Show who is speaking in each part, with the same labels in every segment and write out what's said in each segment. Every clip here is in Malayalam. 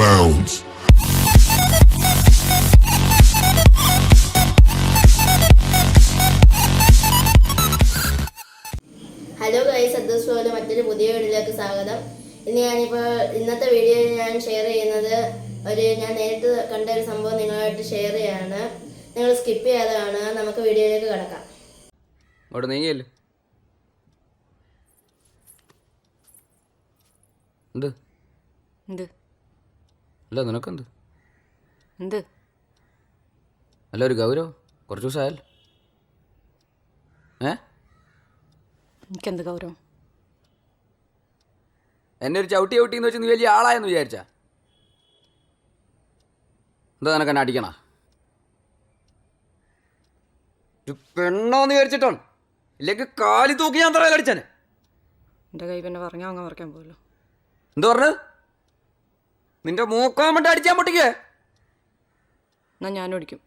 Speaker 1: bounds.
Speaker 2: ഹലോ ഗൈസ്, അതുപോലെ മറ്റൊരു പുതിയ വീഡിയോയിലേക്ക് സ്വാഗതം. ഇന്നത്തെ വീഡിയോയിൽ ഞാൻ ഷെയർ ചെയ്യുന്നത് ഞാൻ നേരിട്ട് കണ്ട ഒരു സംഭവം നിങ്ങളുമായിട്ട് ഷെയർ ചെയ്യാണ്. നിങ്ങൾ സ്കിപ്പ് ചെയ്യാതെ കാണുക. നമുക്ക് വീഡിയോയിലേക്ക് കിടക്കാം.
Speaker 3: അല്ല ഒരു ഗൗരവം കുറച്ച് ദിവസമായല്ലോ.
Speaker 4: എനിക്കെന്ത് ഗൗരവം?
Speaker 3: എന്നെ ഒരു ചവിട്ടിന്ന് വെച്ച് നീ വലിയ ആളായെന്ന് വിചാരിച്ച എന്താ നിനക്ക് എന്നെ അടിക്കണ? ഒരു പെണ്ണോന്ന് വിചാരിച്ചിട്ടാണ്, ഇല്ലെങ്കിൽ കാലി തൂക്കി ഞാൻ തറയിൽ അടിച്ചാനെ.
Speaker 4: എൻ്റെ കൈ പിന്നെ പറഞ്ഞാൽ അങ്ങ് പറിക്കാൻ പോയല്ലോ.
Speaker 3: എന്താ പറഞ്ഞത്? നിന്റെ മൂക്കാൻ വേണ്ടി അടിച്ചാൻ പൊട്ടിക്കേ.
Speaker 4: എന്നാൽ ഞാനും അടിക്കും.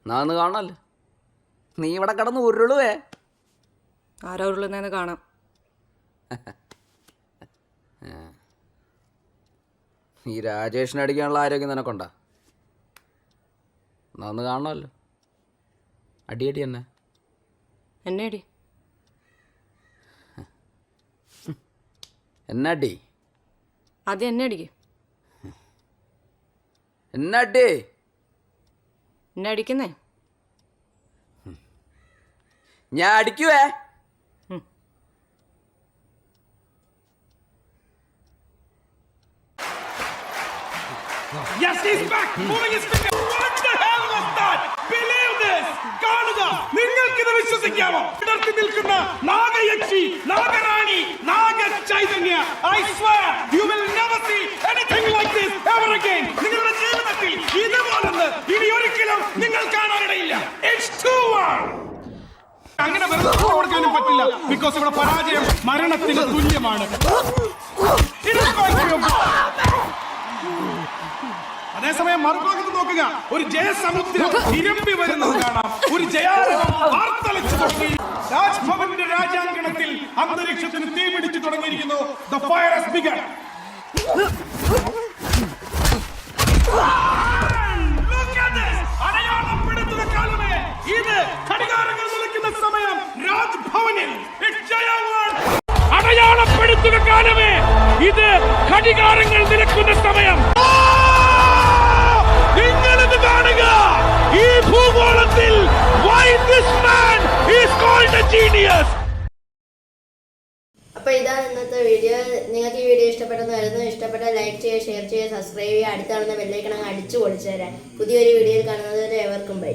Speaker 3: എന്നാ ഒന്ന് കാണണല്ലേ, നീ ഇവിടെ കിടന്ന് ഉരുളുവേ.
Speaker 4: ആരാ ഉരുളുന്നതെന്ന് കാണാം.
Speaker 3: ഈ രാജേഷിനെ അടിക്കാനുള്ള ആരോഗ്യം നിനക്കൊണ്ടാ? എന്നാ ഒന്ന് കാണണമല്ലോ. അടിയടി തന്നെ.
Speaker 4: എന്നെ അടി.
Speaker 3: എന്നാ അടി?
Speaker 4: ആദ്യം എന്നെ അടിക്ക്.
Speaker 3: എന്നാ അടി?
Speaker 4: എന്നെ അടിക്കുന്നേ.
Speaker 3: ഞാൻ അടിക്കുവേ.
Speaker 5: Yes, he's back. Moving his finger. What the hell was that? Believe this. കാണുക, നിങ്ങൾക്കിത് വിശ്വസിക്കാമോ? ഇടർത്തി നിൽക്കുന്ന Nagayakshi, നാഗറാണി, Naga Chaitanya. I swear you will never see anything like this ever again. നിങ്ങളുടെ ജീവിതത്തിൽ ഇതുപോലൊന്ന് ഇനി ഒരിക്കലും നിങ്ങൾ കാണാനിടയില്ല. It's too much. അങ്ങനെ വെറുതെ കൊടുക്കാനും പറ്റില്ല. ബിക്കോസ് ഇവിടെ പരാജയം മരണത്തിന് തുല്യമാണ്. അതേസമയം മറുഭാഗത്ത് നോക്കുക, ഒരു ജയസമുദ്രം ഇരമ്പി വരുന്നത് കാണാം. ഒരു ജയാരവം ആർത്തലച്ചു തുടങ്ങി. രാജ്ഭവന്റെ രാജാങ്കണത്തിൽ അന്തരീക്ഷത്തിന് തീ പിടിച്ചു തുടങ്ങിയിരിക്കുന്നു. The fire has begun. Look at this. അടയാളപ്പെടുത്തുന്ന കാലമേ, ഇത് ഘടികാരങ്ങൾ നിൽക്കുന്ന സമയം. രാജ്ഭവനിൽ അടയാളപ്പെടുത്തുന്ന കാലമേ, ഇത് ഘടികാരങ്ങൾ നിൽക്കുന്ന സമയം. നിങ്ങളിത് കാണുക. ഈ ഭൂഗോളത്തിൽ why this man is called a genius.
Speaker 2: അപ്പോൾ ഇതാണ് ഇന്നത്തെ വീഡിയോ. നിങ്ങൾക്ക് ഈ വീഡിയോ ഇഷ്ടപ്പെട്ടെന്ന് വരുന്നു. ഇഷ്ടപ്പെട്ടാൽ ലൈക്ക് ചെയ്യുക, ഷെയർ ചെയ്യുക, സബ്സ്ക്രൈബ് ചെയ്യുക. അടുത്താണെന്ന് ബെല്ലൈക്കൺ അങ്ങ് അടിച്ചു പൊളിച്ചു തരാം. പുതിയൊരു വീഡിയോയിൽ കാണുന്നത് വരെ എവർക്കും ബൈ.